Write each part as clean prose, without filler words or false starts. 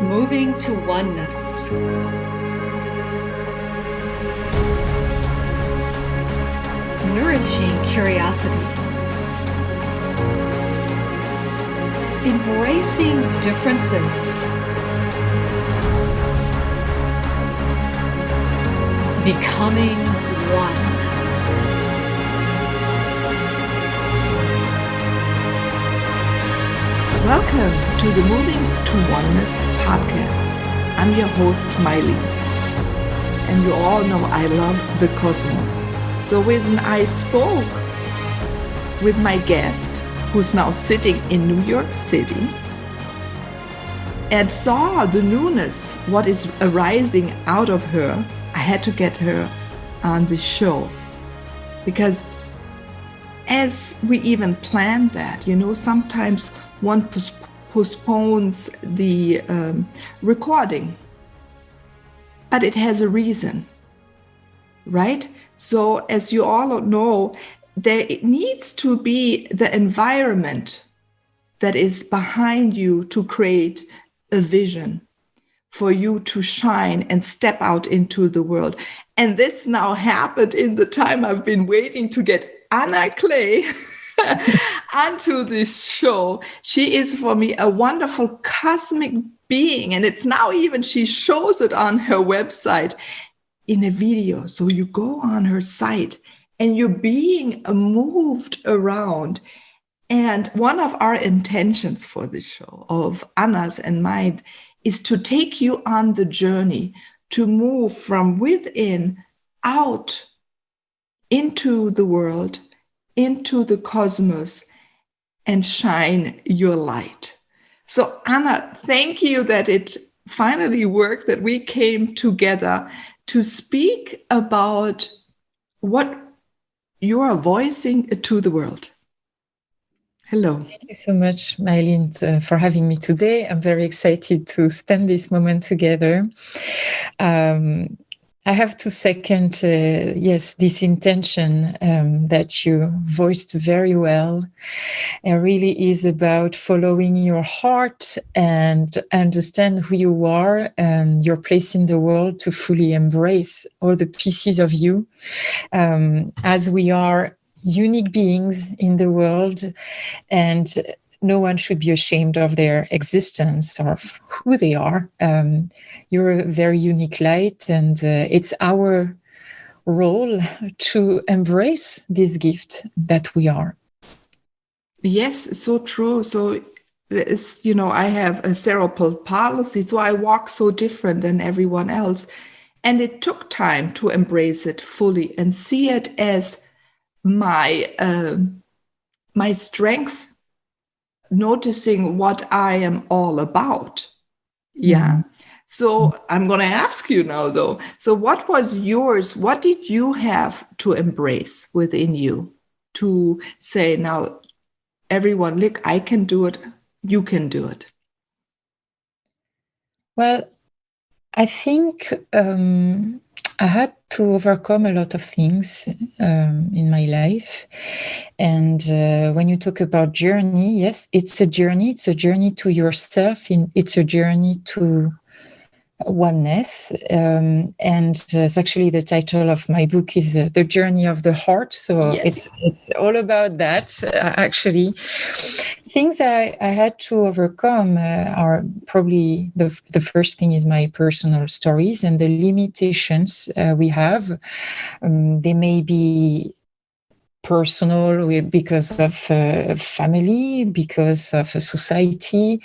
Moving to oneness. Nourishing curiosity. Embracing differences. Becoming one. Welcome to the Moving to Oneness podcast. I'm your host, Meilin. And you all know I love the cosmos. So when I spoke with my guest, who's now sitting in New York City, and saw the newness, what is arising out of her, I had to get her on the show. Because as we even planned that, sometimes one postpones the recording, but it has a reason, right? So as you all know, there needs to be the environment that is behind you to create a vision for you to shine and step out into the world. And this now happened in the time I've been waiting to get Anna Cley onto this show. She is for me a wonderful cosmic being, and it's now even she shows it on her website in a video. So you go on her site and you're being moved around. And one of our intentions for this show, of Anna's and mine, is to take you on the journey to move from within out into the world, into the cosmos, and shine your light. So Anna, thank you that it finally worked, that we came together to speak about what you are voicing to the world. Hello. Thank you so much, Meilin, for having me today. I'm very excited to spend this moment together. I have to second, this intention that you voiced very well. It really is about following your heart and understand who you are and your place in the world, to fully embrace all the pieces of you, as we are unique beings in the world, and no one should be ashamed of their existence or of who they are. You're a very unique light, and it's our role to embrace this gift that we are. Yes, so true. So it's, I have a cerebral palsy, so I walk so different than everyone else. And it took time to embrace it fully and see it as my strength, noticing what I am all about. Yeah. Mm-hmm. So I'm going to ask you now, though. So what was yours? What did you have to embrace within you to say, now, everyone, look, I can do it. You can do it. Well, I think I had to overcome a lot of things in my life. And when you talk about journey, yes, it's a journey. It's a journey to yourself. It's a journey to oneness. And it's actually the title of my book is The Journey of the Heart. So yes. It's all about that, actually. Things I had to overcome are probably the first thing is my personal stories and the limitations we have. They may be personal because of family, because of a society,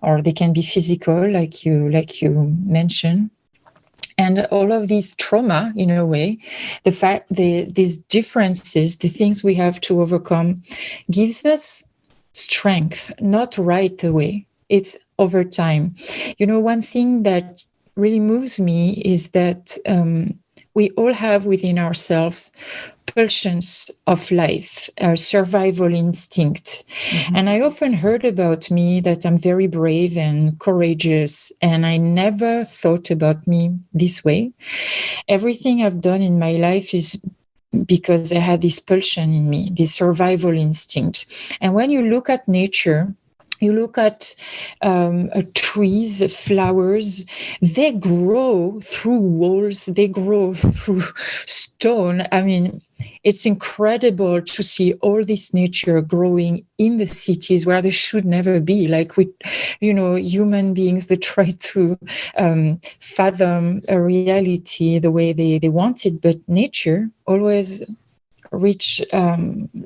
or they can be physical, like you mentioned. And all of these trauma, in a way, the fact these differences, the things we have to overcome, gives us strength, not right away. It's over time. One thing that really moves me is that we all have within ourselves pulsions of life, our survival instinct. Mm-hmm. And I often heard about me that I'm very brave and courageous, and I never thought about me this way. Everything I've done in my life is because I had this pulsion in me, this survival instinct. And when you look at nature, You look at trees, flowers, they grow through walls, they grow through stone. I mean, it's incredible to see all this nature growing in the cities where they should never be. Like human beings, they try to fathom a reality the way they want it, but nature always reach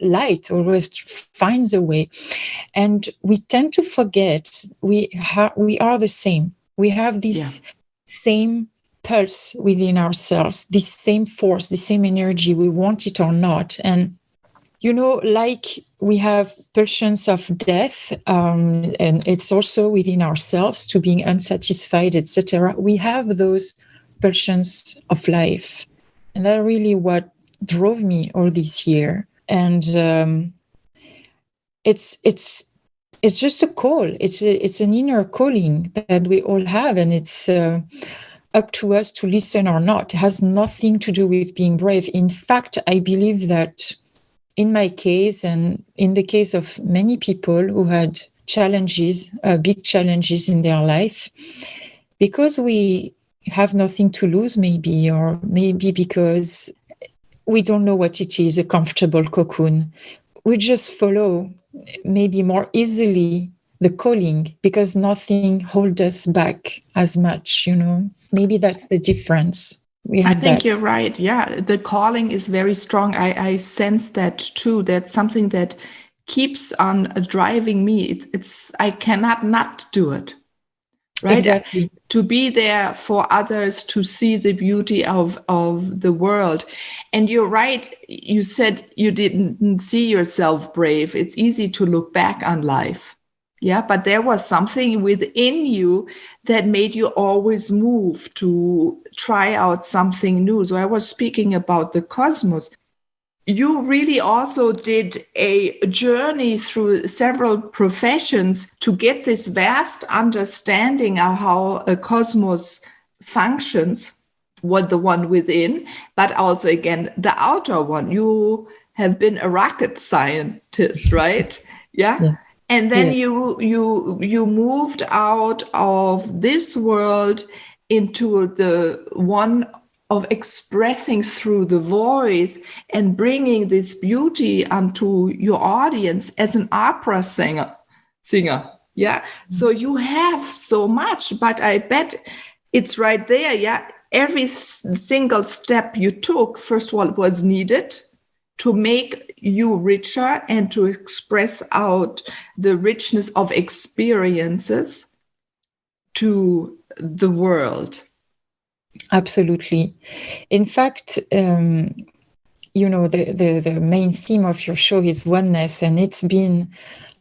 light, always finds a way. And we tend to forget we are the same. We have this same pulse within ourselves, this same force, the same energy, we want it or not. And like we have pulsions of death, and it's also within ourselves to being unsatisfied, etc. We have those pulsions of life, and that's really what drove me all this year. And it's just a call. It's an inner calling that we all have, and it's up to us to listen or not. It has nothing to do with being brave. In fact, I believe that in my case and in the case of many people who had challenges, big challenges in their life, because we have nothing to lose, maybe, or maybe because we don't know what it is, a comfortable cocoon, we just follow maybe more easily the calling because nothing holds us back as much, Maybe that's the difference. I think you're right. Yeah, the calling is very strong. I sense that too. That's something that keeps on driving me. I cannot not do it. Right? Exactly. To be there for others, to see the beauty of the world. And you're right. You said you didn't see yourself brave. It's easy to look back on life. Yeah, but there was something within you that made you always move to try out something new. So I was speaking about the cosmos. You really also did a journey through several professions to get this vast understanding of how a cosmos functions, what the one within, but also, again, the outer one. You have been a rocket scientist, right? Yeah. And then you moved out of this world into the one of expressing through the voice and bringing this beauty onto your audience as an opera singer. Yeah. So you have so much, but I bet it's right there. Yeah. Every single step you took, first of all, was needed to make you richer and to express out the richness of experiences to the world. Absolutely. In fact, the main theme of your show is oneness, and it's been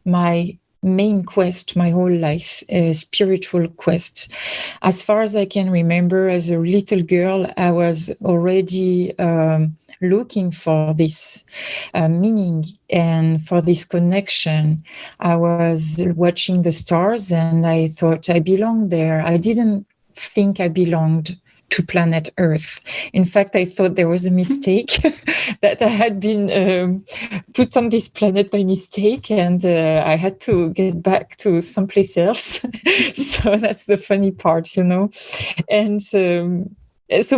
my main quest my whole life, a spiritual quest. As far as I can remember, as a little girl, I was already looking for this meaning and for this connection. I was watching the stars and I thought I belonged there. I didn't think I belonged to planet Earth. In fact, I thought there was a mistake, that I had been put on this planet by mistake, and I had to get back to someplace else. So that's the funny part, And so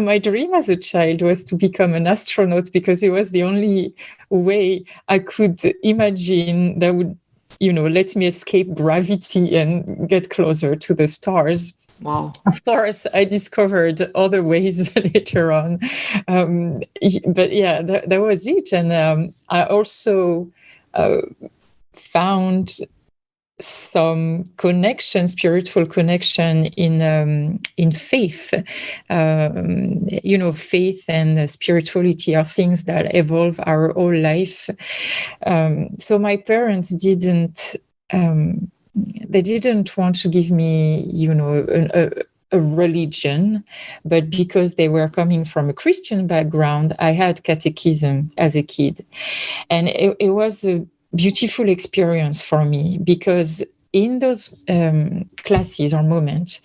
my dream as a child was to become an astronaut, because it was the only way I could imagine that would, let me escape gravity and get closer to the stars. Wow. Of course, I discovered other ways later on. But yeah, that was it. And I also found some connection, spiritual connection in faith. Faith and spirituality are things that evolve our whole life. So my parents didn't want to give me, a religion, but because they were coming from a Christian background, I had catechism as a kid. And it was a beautiful experience for me, because in those classes or moments,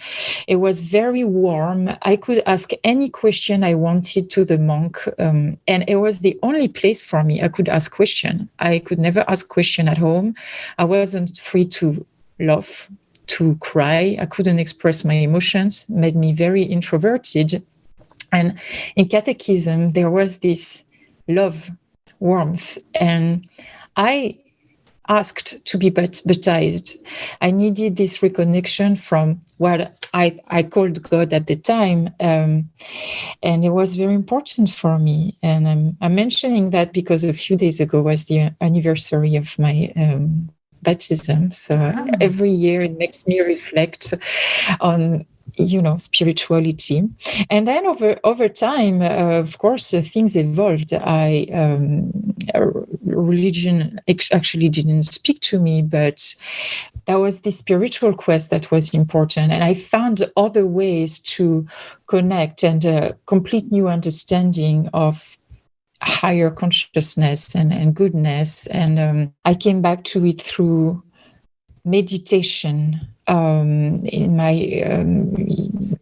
it was very warm. I could ask any question I wanted to the monk, and it was the only place for me I could ask question. I could never ask question at home. I wasn't free to laugh, to cry. I couldn't express my emotions, made me very introverted. And in catechism, there was this love, warmth, and I asked to be baptized. I needed this reconnection from what I called God at the time, and it was very important for me. And I'm mentioning that because a few days ago was the anniversary of my baptism. So every year it makes me reflect on spirituality. And then over time, of course, things evolved. Religion actually didn't speak to me, but that was the spiritual quest that was important. And I found other ways to connect and a complete new understanding of higher consciousness and goodness. And I came back to it through meditation in my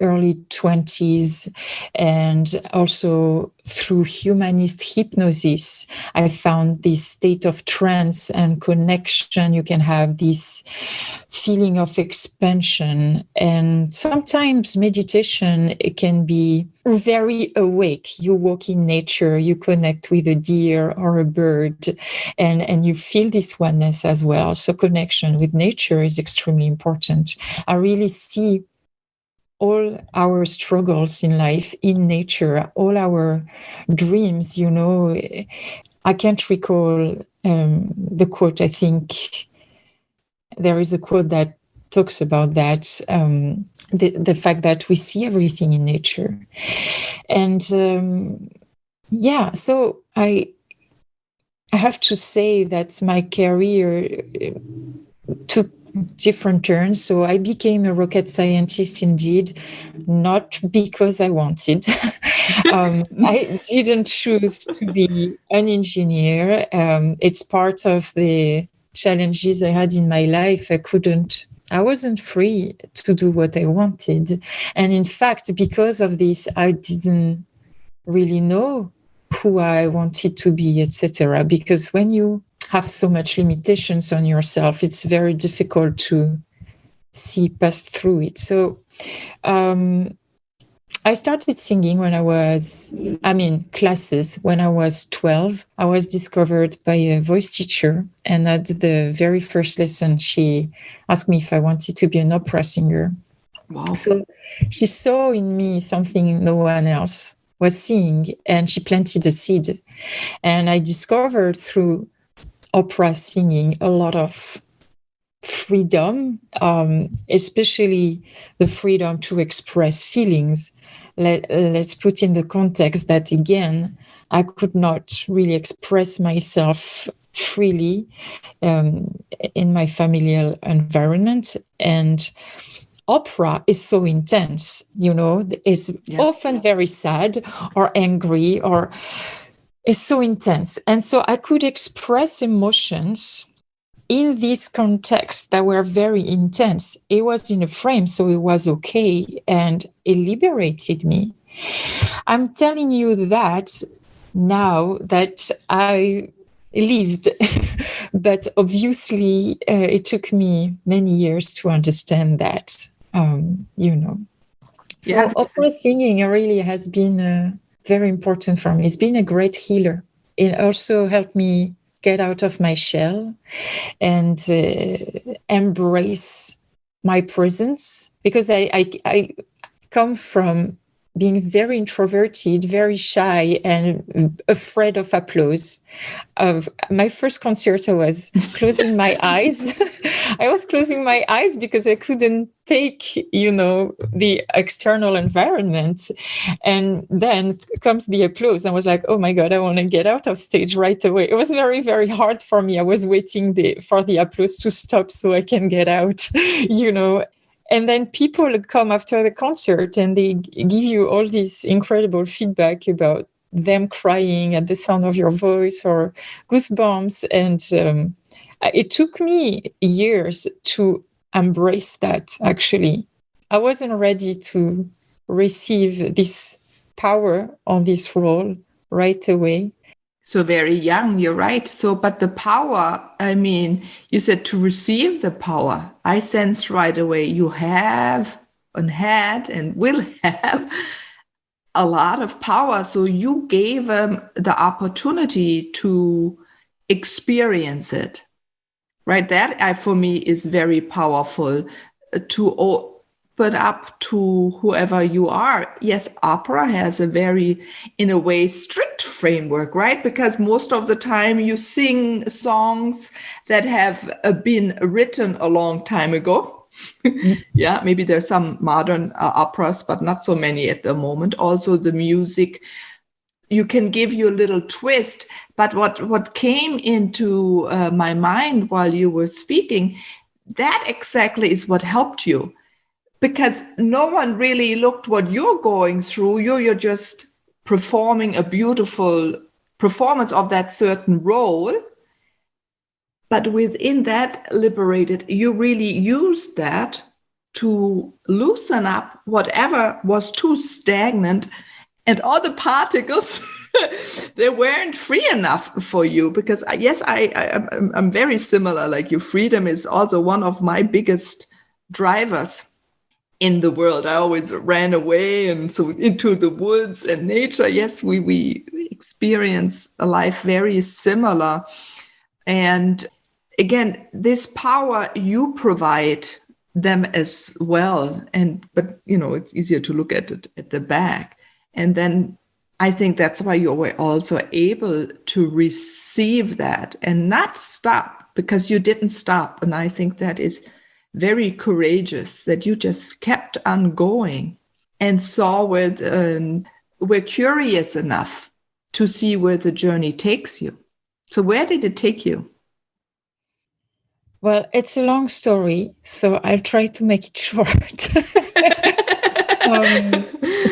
early 20s, and also through humanist hypnosis. I found this state of trance and connection. You can have this feeling of expansion, and sometimes meditation, it can be very awake. You walk in nature, you connect with a deer or a bird, and you feel this oneness as well. So connection with nature is extremely important. I really see all our struggles in life in nature, all our dreams, I can't recall the quote. I think there is a quote that talks about that, the fact that we see everything in nature. And so I have to say that my career took different turns. So I became a rocket scientist indeed, not because I wanted. I didn't choose to be an engineer. It's part of the challenges I had in my life. I wasn't free to do what I wanted. And in fact, because of this, I didn't really know who I wanted to be, etc. Because when you have so much limitations on yourself, it's very difficult to see past through it. So I started singing classes when I was 12. I was discovered by a voice teacher, and at the very first lesson, she asked me if I wanted to be an opera singer. Wow. So she saw in me something no one else was seeing, and she planted a seed. And I discovered through opera singing a lot of freedom, especially the freedom to express feelings. Let's put in the context that, again, I could not really express myself freely in my familial environment. And opera is so intense, it's often very sad or angry, or it's so intense. And so I could express emotions in this context that were very intense. It was in a frame, so it was okay, and it liberated me. I'm telling you that now that I lived, but obviously it took me many years to understand that, So opera singing really has been very important for me. It's been a great healer. It also helped me get out of my shell and embrace my presence, because I come from being very introverted, very shy, and afraid of applause. My first concert, I was closing my eyes. I was closing my eyes because I couldn't take, the external environment. And then comes the applause. I was like, oh my God, I want to get out of stage right away. It was very, very hard for me. I was waiting for the applause to stop so I can get out, And then people come after the concert and they give you all this incredible feedback about them crying at the sound of your voice or goosebumps. And it took me years to embrace that, actually. I wasn't ready to receive this power on this role right away. So very young, you're right. So, but the power, I mean, you said to receive the power. I sense right away you have and had and will have a lot of power. So you gave them the opportunity to experience it, right? That for me is very powerful to open up to whoever you are. Yes, opera has a very, in a way, strict framework, right? Because most of the time you sing songs that have been written a long time ago. Yeah, maybe there's some modern operas, but not so many at the moment. Also, the music, you can give you a little twist. But what came into my mind while you were speaking, that exactly is what helped you, because no one really looked what you're going through. You're just performing a beautiful performance of that certain role. But within that liberated, you really used that to loosen up whatever was too stagnant, and all the particles they weren't free enough for you. Because yes, I'm very similar like you. Freedom is also one of my biggest drivers in the world. I always ran away and so into the woods and nature. Yes, we experience a life very similar. And again, this power you provide them as well. But it's easier to look at it at the back. And then I think that's why you were also able to receive that and not stop, because you didn't stop. And I think that is very courageous, that you just kept on going and saw were curious enough to see where the journey takes you. So where did it take you? Well, it's a long story, so I'll try to make it short.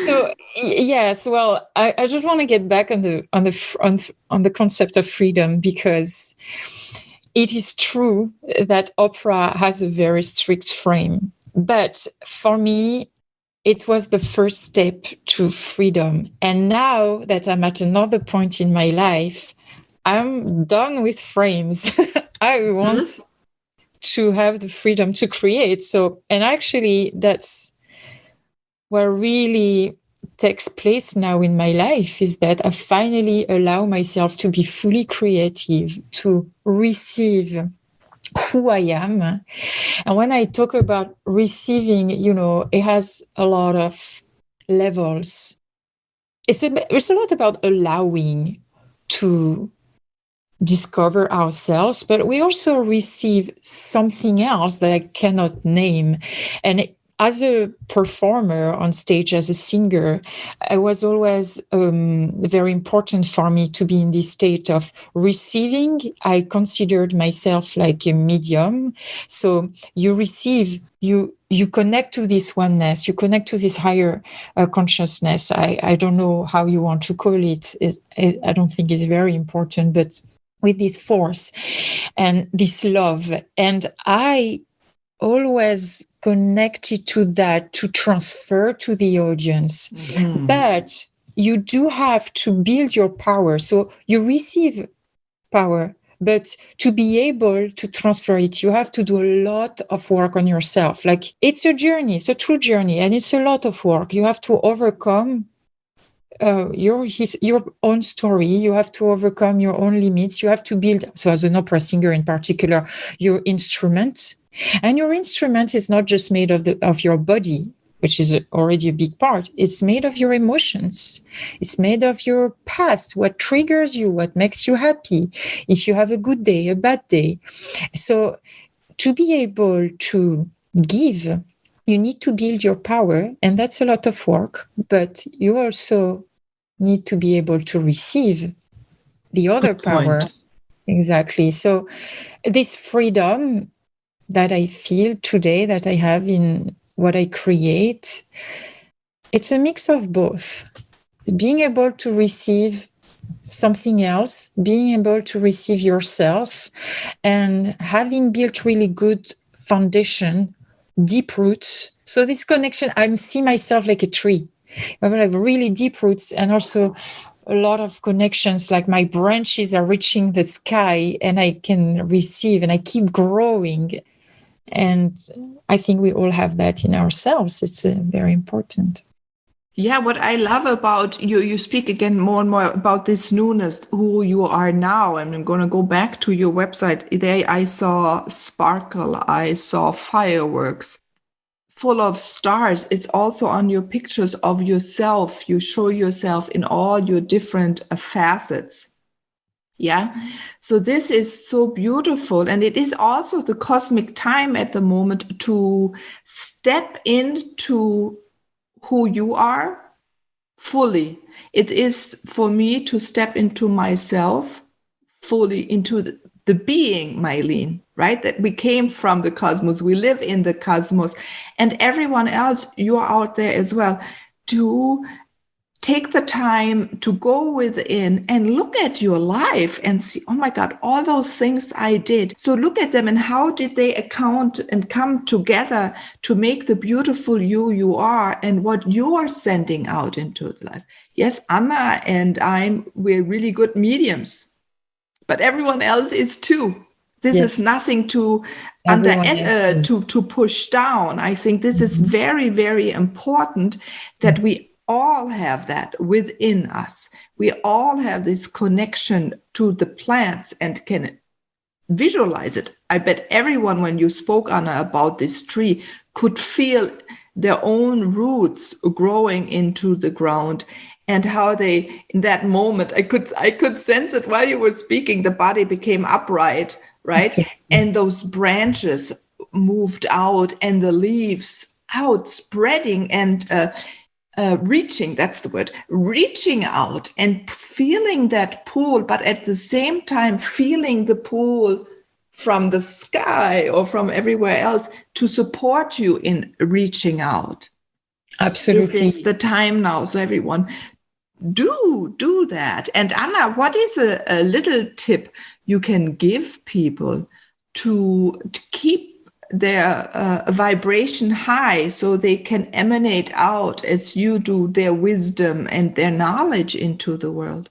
So yes, well, I just want to get back on the concept of freedom, because it is true that opera has a very strict frame. But for me, it was the first step to freedom. And now that I'm at another point in my life, I'm done with frames. I want to have the freedom to create. So, and actually, that's what really takes place now in my life, is that I finally allow myself to be fully creative, to receive who I am. And when I talk about receiving, it has a lot of levels. It's a lot about allowing to discover ourselves, but we also receive something else that I cannot name. And as a performer on stage, as a singer, it was always very important for me to be in this state of receiving. I considered myself like a medium. So you receive, you connect to this oneness, you connect to this higher consciousness. I don't know how you want to call it. I don't think it's very important, but with this force and this love. And I always connected to that to transfer to the audience. Mm-hmm. But you do have to build your power. So you receive power, but to be able to transfer it, you have to do a lot of work on yourself. Like, it's a journey, it's a true journey, and it's a lot of work. You have to overcome your own story. You have to overcome your own limits. You have to build, so as an opera singer in particular, your instrument. And your instrument is not just made of your body, which is already a big part. It's made of your emotions. It's made of your past, what triggers you, what makes you happy, if you have a good day, a bad day. So to be able to give, you need to build your power, and that's a lot of work, but you also need to be able to receive the other power. Exactly. So this freedom that I feel today, that I have in what I create, it's a mix of both. Being able to receive something else, being able to receive yourself, and having built really good foundation, deep roots. So this connection, I see myself like a tree. I have really deep roots, and also a lot of connections, like my branches are reaching the sky and I can receive and I keep growing. And I think we all have that in ourselves. It's very important. Yeah, what I love about you, you speak again more and more about this newness, who you are now. And I'm going to go back to your website. There I saw sparkle, I saw fireworks full of stars. It's also on your pictures of yourself. You show yourself in all your different facets. Yeah. So this is so beautiful. And it is also the cosmic time at the moment to step into who you are fully. It is for me to step into myself fully, into the being Meilin, right? That we came from the cosmos, we live in the cosmos, and everyone else, you're out there as well, to take the time to go within and look at your life and see, oh my God, all those things I did. So look at them and how did they account and come together to make the beautiful you are and what you're sending out into life. Yes, Anna and we're really good mediums, but everyone else is too. This is nothing to to push down. I think this is very, very important that we all have that within us. We all have this connection to the plants and can visualize it. I bet everyone, when you spoke, Anna, about this tree, could feel their own roots growing into the ground and how they, in that moment, I could sense it while you were speaking, the body became upright, right? Exactly. And those branches moved out and the leaves out, spreading and reaching, that's the word, reaching out and feeling that pull, but at the same time feeling the pull from the sky or from everywhere else to support you in reaching out. Absolutely. This is the time now. So everyone, do that. And Anna, what is a little tip you can give people to keep their vibration high so they can emanate out, as you do, their wisdom and their knowledge into the world?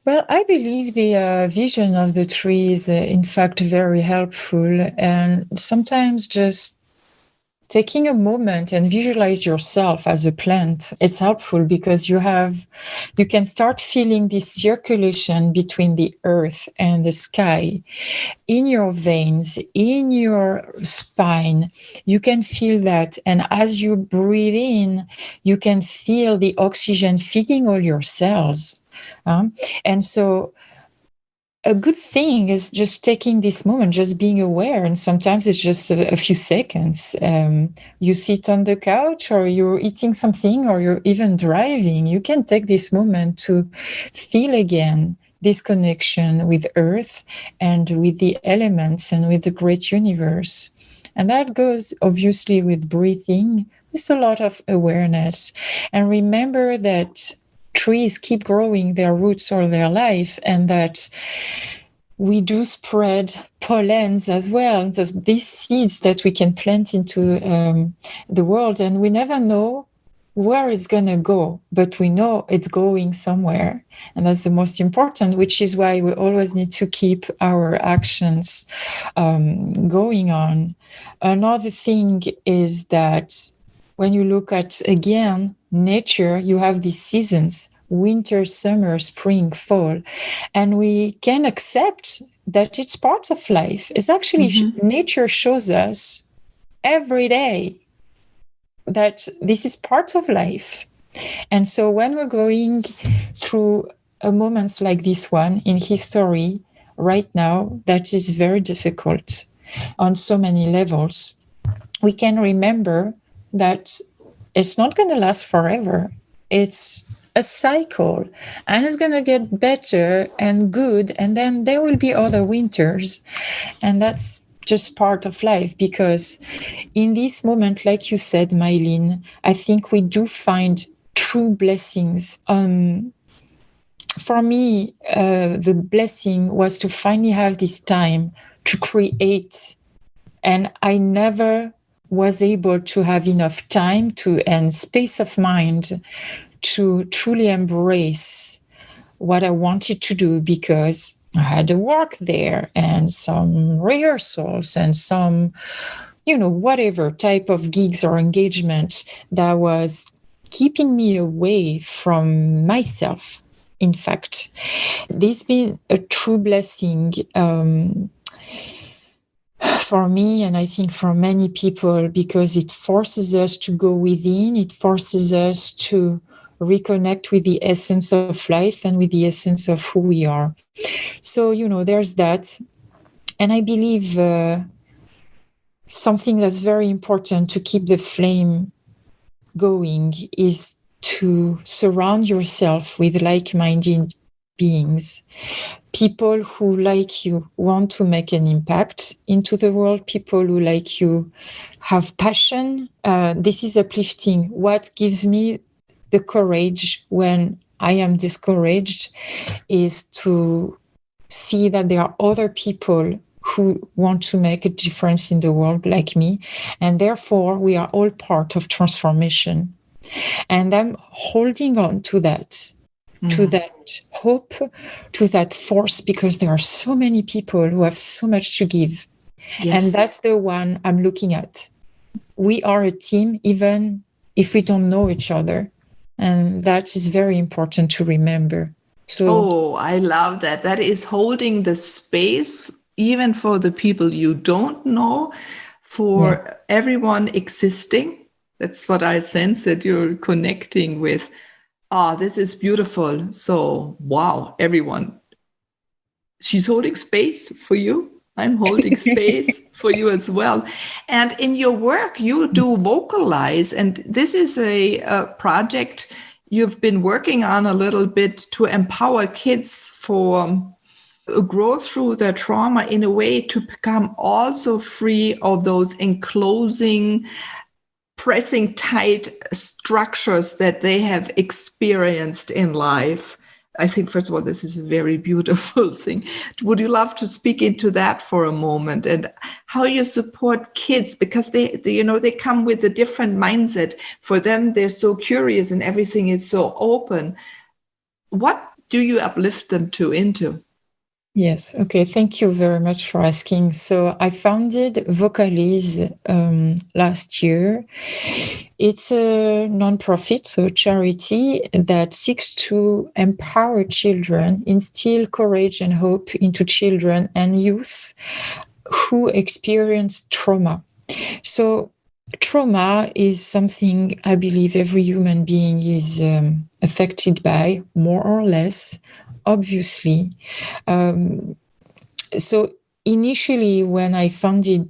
Well, I believe the vision of the tree is in fact very helpful, and sometimes just taking a moment and visualize yourself as a plant, it's helpful because you can start feeling this circulation between the earth and the sky in your veins, in your spine. You can feel that. And as you breathe in, you can feel the oxygen feeding all your cells. And so a good thing is just taking this moment, just being aware. And sometimes it's just a few seconds. You sit on the couch or you're eating something or you're even driving. You can take this moment to feel again this connection with Earth and with the elements and with the great universe. And that goes obviously with breathing. It's a lot of awareness. And remember that trees keep growing their roots all their life, and that we do spread pollens as well. So these seeds that we can plant into the world, and we never know where it's going to go, but we know it's going somewhere. And that's the most important, which is why we always need to keep our actions going on. Another thing is that when you look at, again, nature, you have these seasons: winter, summer, spring, fall. And we can accept that it's part of life. It's actually, nature shows us every day that this is part of life. And so when we're going through moments like this one in history right now, that is very difficult on so many levels, we can remember that it's not going to last forever. It's a cycle, and it's going to get better and good, and then there will be other winters, and that's just part of life. Because in this moment, like you said, Meilin, I think we do find true blessings. For me, the blessing was to finally have this time to create, and I never was able to have enough time and space of mind to truly embrace what I wanted to do, because I had to work there and some rehearsals and some, whatever type of gigs or engagement that was keeping me away from myself. In fact, this has been a true blessing for me, and I think for many people, because it forces us to go within, it forces us to reconnect with the essence of life and with the essence of who we are. So, there's that. And I believe something that's very important to keep the flame going is to surround yourself with like-minded beings, people who, like you, want to make an impact into the world, people who, like you, have passion. This is uplifting. What gives me the courage when I am discouraged is to see that there are other people who want to make a difference in the world like me. And therefore, we are all part of transformation. And I'm holding on to that, to that hope, to that force, because there are so many people who have so much to give. Yes. And that's the one I'm looking at. We are a team, even if we don't know each other. And that is very important to remember. So, I love that. That is holding the space, even for the people you don't know, for everyone existing. That's what I sense, that you're connecting with. This is beautiful. So, wow, everyone. She's holding space for you. I'm holding space for you as well. And in your work, you do vocalize. And this is a project you've been working on a little bit to empower kids for growth through their trauma in a way to become also free of those enclosing, pressing tight structures that they have experienced in life. I think, first of all, this is a very beautiful thing. Would you love to speak into that for a moment, and how you support kids? Because they come with a different mindset. For them, they're so curious and everything is so open. What do you uplift them into? Yes. Okay. Thank you very much for asking. So I founded Vocalize last year. It's a nonprofit, so charity that seeks to empower children, instill courage and hope into children and youth who experience trauma. So trauma is something I believe every human being is affected by, more or less, obviously. So initially, when I founded,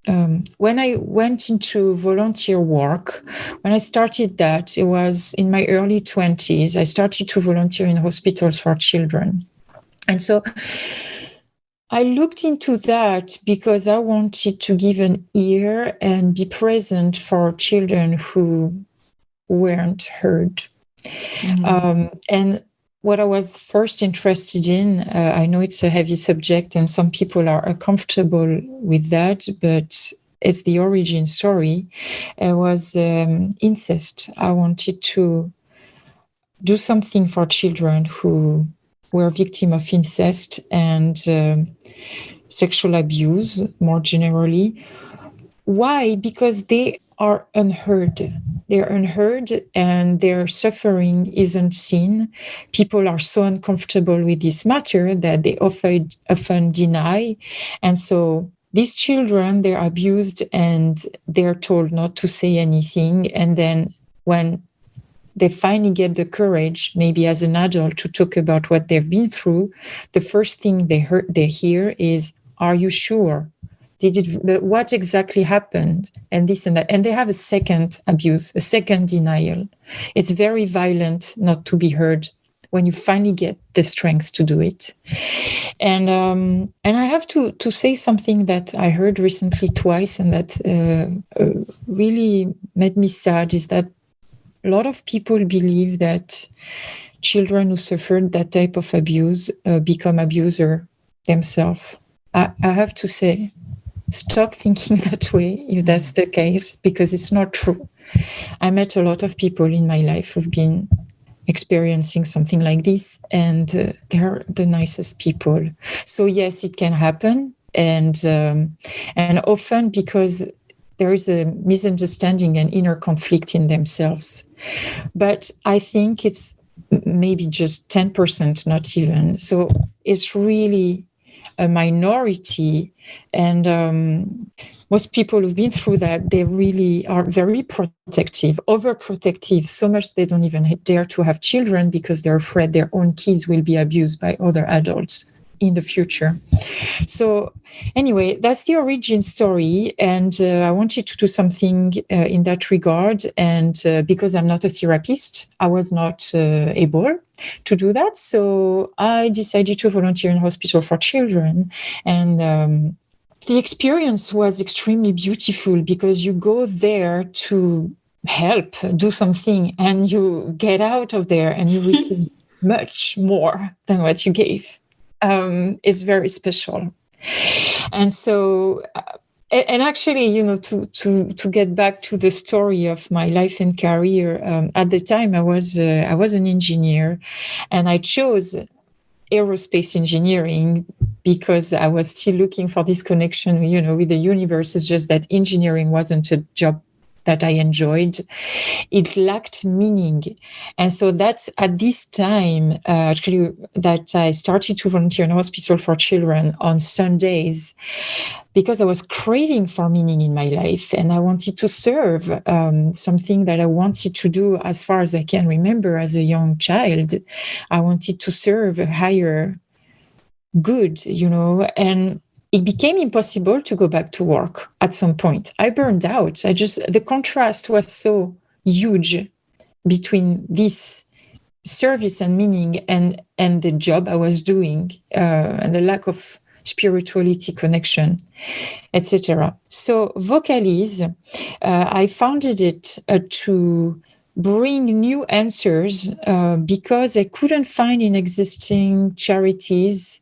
when I went into volunteer work, when I started that, it was in my early 20s. I started to volunteer in hospitals for children. And so I looked into that because I wanted to give an ear and be present for children who weren't heard. And what I was first interested in, I know it's a heavy subject and some people are uncomfortable with that, but it's the origin story. It was incest. I wanted to do something for children who were victims of incest and sexual abuse more generally. Why? Because they are unheard. They're unheard and their suffering isn't seen. People are so uncomfortable with this matter that they often deny. And so these children, they're abused and they're told not to say anything. And then when they finally get the courage, maybe as an adult, to talk about what they've been through, the first thing they hear is, "Are you sure? What exactly happened?" And this and that. And they have a second abuse, a second denial. It's very violent not to be heard when you finally get the strength to do it. And I have to say something that I heard recently twice and that really made me sad, is that a lot of people believe that children who suffered that type of abuse become abuser themselves. I have to say, stop thinking that way if that's the case, because it's not true. I met a lot of people in my life who've been experiencing something like this, and they're the nicest people. So yes, it can happen, and often because there is a misunderstanding and inner conflict in themselves. But I think it's maybe just 10%, not even. So it's really a minority, and most people who've been through that, they really are very protective, overprotective, so much they don't even dare to have children because they're afraid their own kids will be abused by other adults in the future. So anyway, that's the origin story, and I wanted to do something in that regard. And because I'm not a therapist, I was not able to do that. So I decided to volunteer in hospital for children, and the experience was extremely beautiful because you go there to help do something, and you get out of there and you receive much more than what you gave. Is very special. And so, and actually, to get back to the story of my life and career, at the time I was an engineer, and I chose aerospace engineering because I was still looking for this connection, with the universe. It's just that engineering wasn't a job that I enjoyed. It lacked meaning. And so that's at this time, actually, that I started to volunteer in a hospital for children on Sundays, because I was craving for meaning in my life, and I wanted to serve, something that I wanted to do as far as I can remember as a young child. I wanted to serve a higher good, and it became impossible to go back to work at some point. I burned out. The contrast was so huge between this service and meaning and the job I was doing, and the lack of spirituality connection, etc. So Vocalize, I founded it to bring new answers, because I couldn't find in existing charities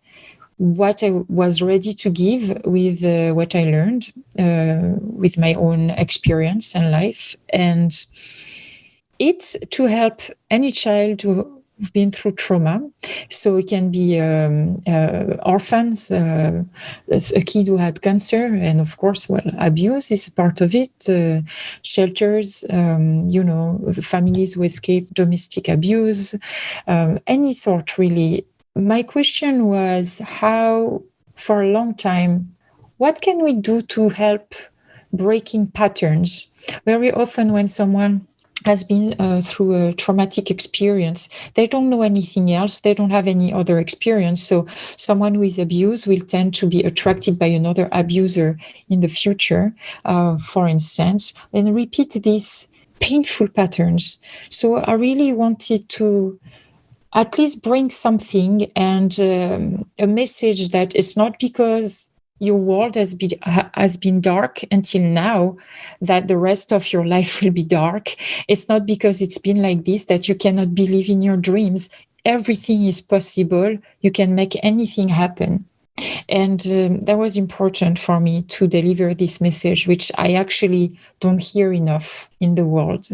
what I was ready to give with what I learned, with my own experience and life. And it's to help any child who've been through trauma. So it can be orphans, a kid who had cancer, and of course, abuse is part of it, shelters, families who escape domestic abuse, any sort, really. My question was how, for a long time, what can we do to help breaking patterns? Very often when someone has been through a traumatic experience, they don't know anything else. They don't have any other experience. So someone who is abused will tend to be attracted by another abuser in the future, for instance, and repeat these painful patterns. So I really wanted to at least bring something, and a message that it's not because your world has been dark until now that the rest of your life will be dark. It's not because it's been like this that you cannot believe in your dreams. Everything is possible. You can make anything happen. And that was important for me to deliver this message, which I actually don't hear enough in the world.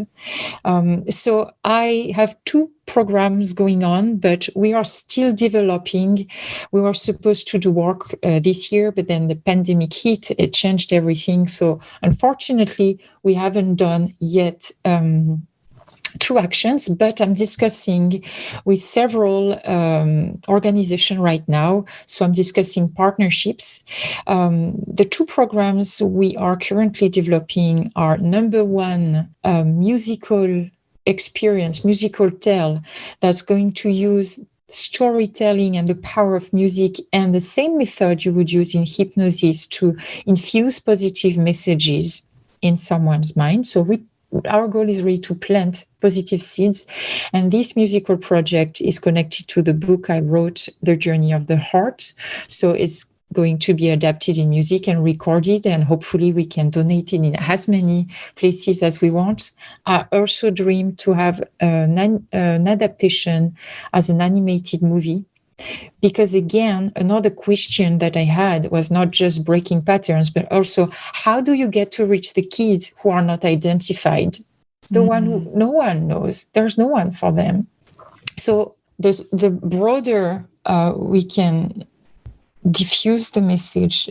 So I have 2 programs going on, but we are still developing. We were supposed to do work this year, but then the pandemic hit. It changed everything. So unfortunately, we haven't done yet true actions, but I'm discussing with several organizations right now. So I'm discussing partnerships. The 2 programs we are currently developing are, number one, musical experience, musical tale, that's going to use storytelling and the power of music and the same method you would use in hypnosis to infuse positive messages in someone's mind. So our goal is really to plant positive seeds. And this musical project is connected to the book I wrote, The Journey of the Heart. So it's going to be adapted in music and recorded, and hopefully we can donate it in as many places as we want. I also dream to have an adaptation as an animated movie. Because again, another question that I had was not just breaking patterns, but also how do you get to reach the kids who are not identified? The one who no one knows. There's no one for them. So the broader we can diffuse the message,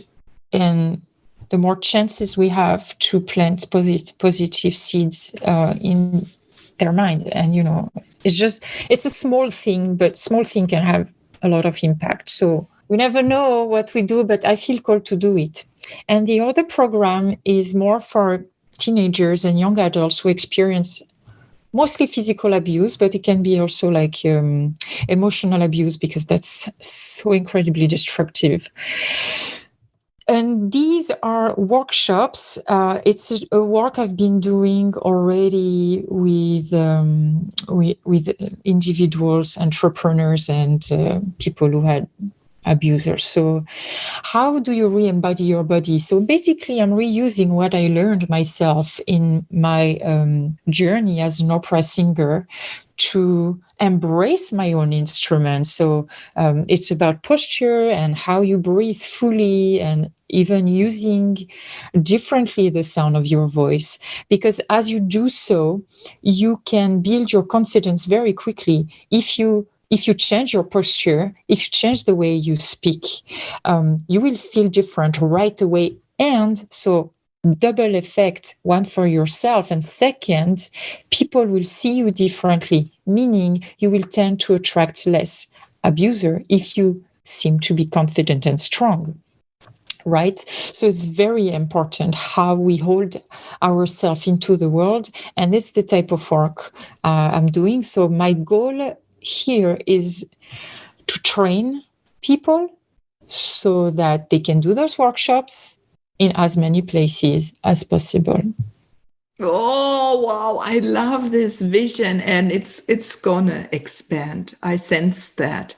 and the more chances we have to plant positive seeds in their mind. And, it's a small thing, but small thing can have a lot of impact. So we never know what we do, but I feel called to do it. And the other program is more for teenagers and young adults who experience mostly physical abuse, but it can be also like emotional abuse, because that's so incredibly destructive. And these are workshops. It's a work I've been doing already with individuals, entrepreneurs, and people who had abusers. So how do you re-embody your body? So basically, I'm reusing what I learned myself in my journey as an opera singer to embrace my own instrument. So it's about posture and how you breathe fully, and even using differently the sound of your voice. Because as you do so, you can build your confidence very quickly. If you change your posture, if you change the way you speak, you will feel different right away. And so double effect, one for yourself, and second, people will see you differently, meaning you will tend to attract less abuser if you seem to be confident and strong. Right? So it's very important how we hold ourselves into the world. And it's the type of work I'm doing. So my goal here is to train people so that they can do those workshops in as many places as possible. Oh, wow. I love this vision, and it's gonna expand. I sense that.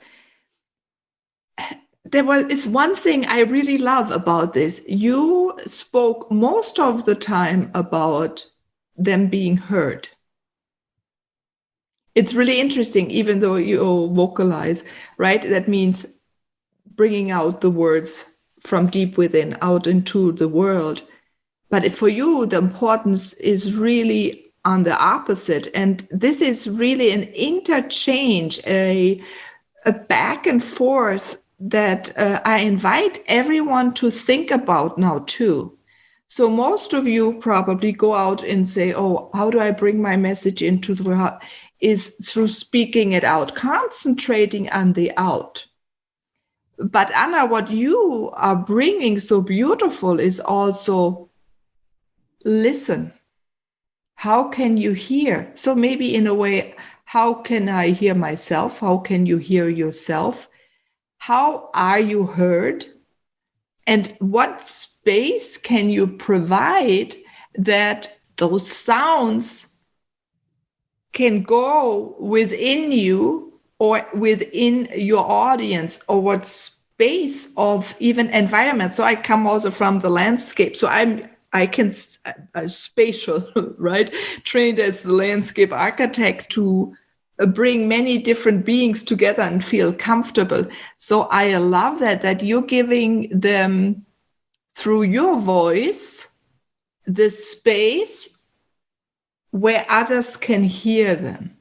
It's one thing I really love about this. You spoke most of the time about them being heard. It's really interesting, even though you vocalize, right? That means bringing out the words from deep within out into the world. But for you, the importance is really on the opposite. And this is really an interchange, a back and forth that I invite everyone to think about now too. So most of you probably go out and say, oh, how do I bring my message into the world? Is through speaking it out, concentrating on the out. But Anna, what you are bringing so beautiful is also listen. How can you hear? So maybe in a way, how can I hear myself? How can you hear yourself? How are you heard? And what space can you provide that those sounds can go within you or within your audience, or what space of even environment? So I come also from the landscape. So I can spatial, right? Trained as the landscape architect to bring many different beings together and feel comfortable. So I love that you're giving them, through your voice, the space where others can hear them.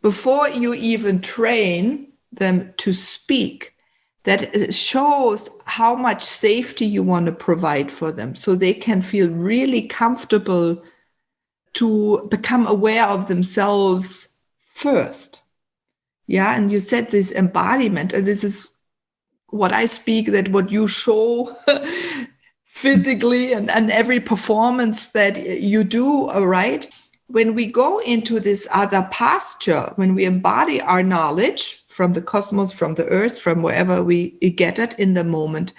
Before you even train them to speak, that shows how much safety you want to provide for them, so they can feel really comfortable to become aware of themselves first. Yeah, and you said this embodiment, and this is what I speak, that what you show physically and every performance that you do, right? When we go into this other posture, when we embody our knowledge from the cosmos, from the earth, from wherever we get it in the moment.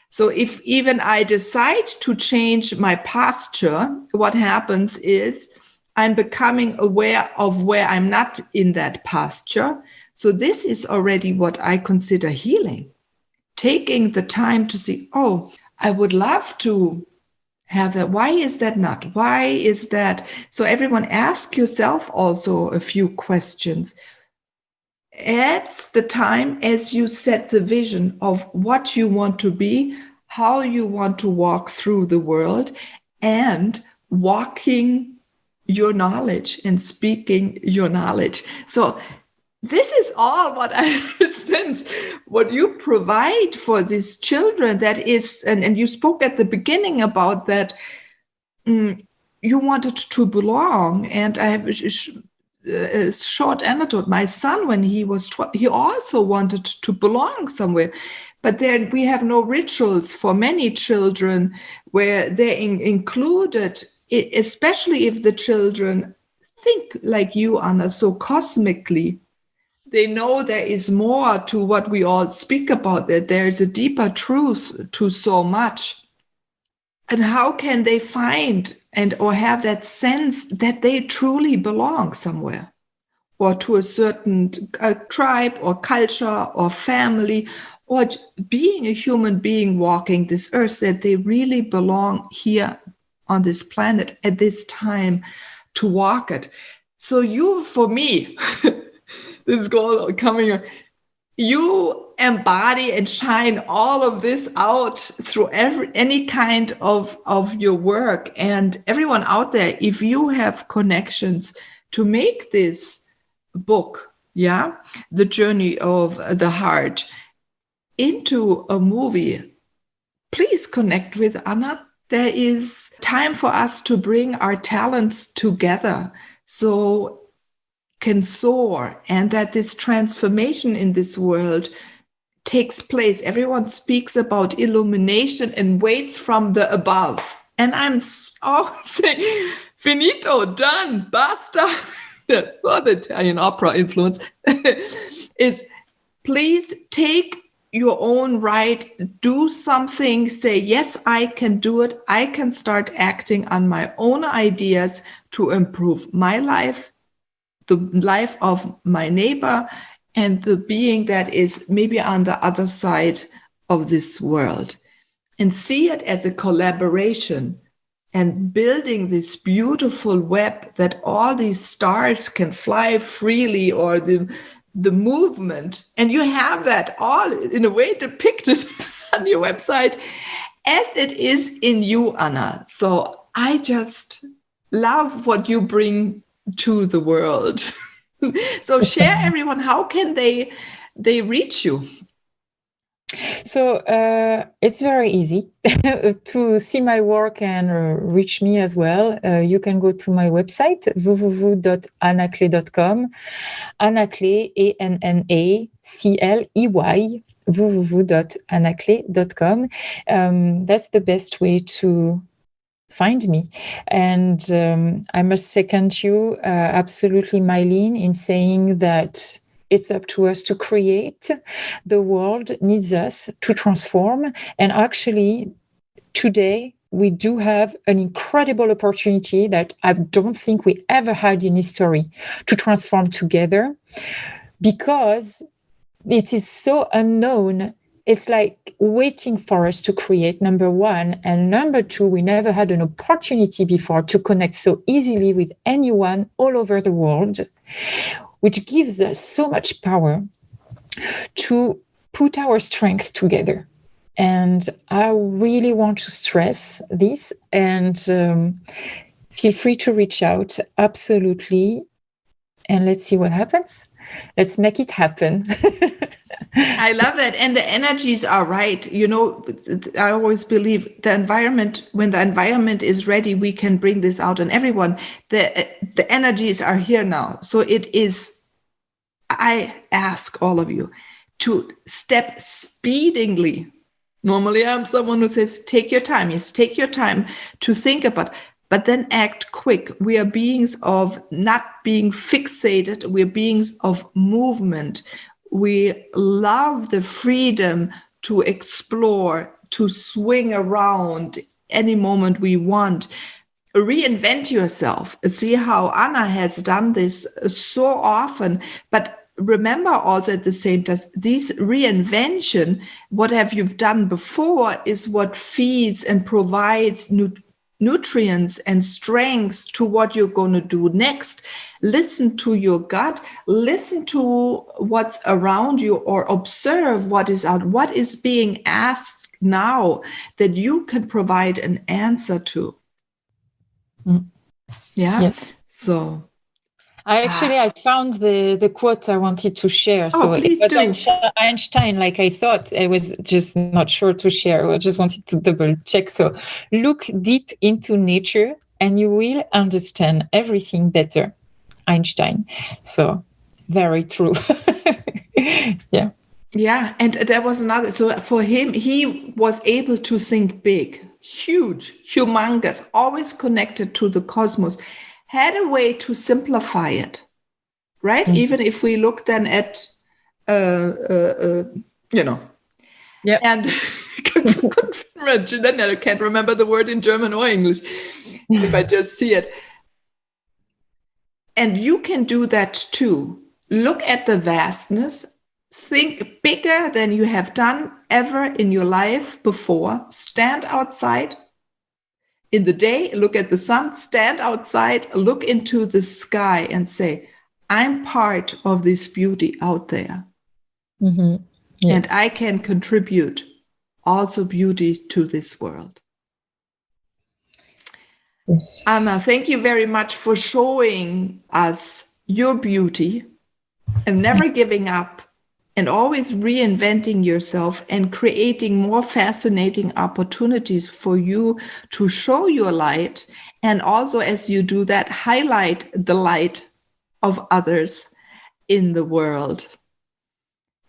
So if even I decide to change my posture, what happens is I'm becoming aware of where I'm not in that posture. So this is already what I consider healing. Taking the time to see, oh, I would love to have that. Why is that not? Why is that? So everyone, ask yourself also a few questions. It's the time as you set the vision of what you want to be, how you want to walk through the world, and walking your knowledge and speaking your knowledge. So this is all what I sense, what you provide for these children. That is, and you spoke at the beginning about that. You wanted to belong, and I have a short anecdote. My son, when he was 12, he also wanted to belong somewhere, but then we have no rituals for many children where they're included, especially if the children think like you, Anna, so cosmically. They know there is more to what we all speak about, that there is a deeper truth to so much. And how can they find or have that sense that they truly belong somewhere, or to a certain tribe or culture or family, or being a human being walking this earth, that they really belong here on this planet at this time to walk it. So you, for me, this goal coming, you embody and shine all of this out through any kind of your work. And everyone out there, if you have connections to make this book, The Journey of the Heart, into a movie, please connect with Anna. There is time for us to bring our talents together so can soar, and that this transformation in this world takes place. Everyone speaks about illumination and waits from the above. And I'm always saying, finito, done, basta. For the Italian opera influence is, please take your own right, do something, say, yes, I can do it. I can start acting on my own ideas to improve my life, the life of my neighbor, and the being that is maybe on the other side of this world. And see it as a collaboration and building this beautiful web that all these stars can fly freely, or the movement. And you have that all in a way depicted on your website as it is in you, Anna. So I just love what you bring to the world. So share, everyone, how can they reach you? So it's very easy to see my work and reach me as well. You can go to my website, www.annacley.com. Anna Cley, ANNACLEY, www.annacley.com. That's the best way to find me. And I must second you absolutely, Meilin, in saying that it's up to us to create. The world needs us to transform. And actually, today, we do have an incredible opportunity that I don't think we ever had in history to transform together, because it is so unknown. It's like waiting for us to create, number one. And number two, we never had an opportunity before to connect so easily with anyone all over the world, which gives us so much power to put our strengths together. And I really want to stress this, and feel free to reach out, absolutely. And let's see what happens. Let's make it happen. I love that. And the energies are right. You know, I always believe the environment, when the environment is ready, we can bring this out on everyone. The energies are here now. So it is, I ask all of you to step speedingly. Normally I'm someone who says, take your time. Yes, take your time to think about, but then act quick. We are beings of not being fixated. We're beings of movement. We love the freedom to explore, to swing around any moment we want. Reinvent yourself. See how Anna has done this so often. But remember also at the same time, this reinvention, what have you done before, is what feeds and provides nutrients and strengths to what you're going to do next. Listen to your gut, listen to what's around you, or observe what is out, what is being asked now that you can provide an answer to. Yeah. Yeah. So I found the quote I wanted to share. So please it was do. Einstein, like I thought. I was just not sure to share. I just wanted to double check. So look deep into nature and you will understand everything better. Einstein. So very true. Yeah. Yeah, and there was another. So for him, he was able to think big, huge, humongous, always connected to the cosmos, had a way to simplify it, right? Mm. Even if we look then at, Yeah. and I can't remember the word in German or English if I just see it. And you can do that too. Look at the vastness. Think bigger than you have done ever in your life before. Stand outside in the day, look at the sun, stand outside, look into the sky and say, I'm part of this beauty out there. Mm-hmm. Yes. And I can contribute also beauty to this world. Yes. Anna, thank you very much for showing us your beauty and never giving up and always reinventing yourself and creating more fascinating opportunities for you to show your light. And also, as you do that, highlight the light of others in the world.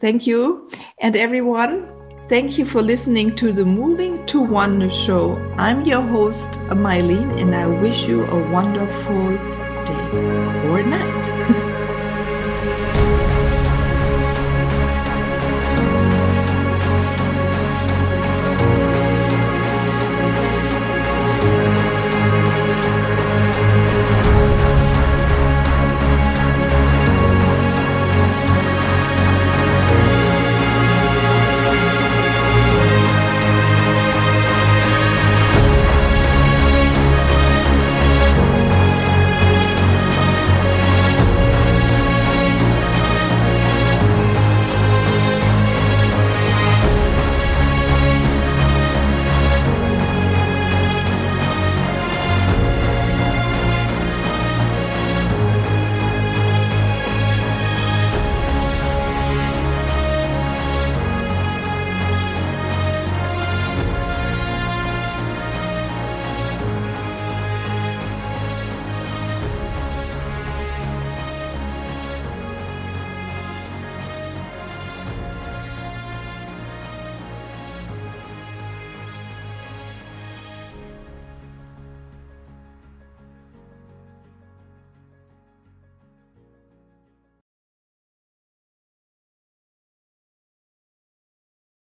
Thank you. And everyone, thank you for listening to the Moving to Oneness show. I'm your host, Meilin, and I wish you a wonderful day or night.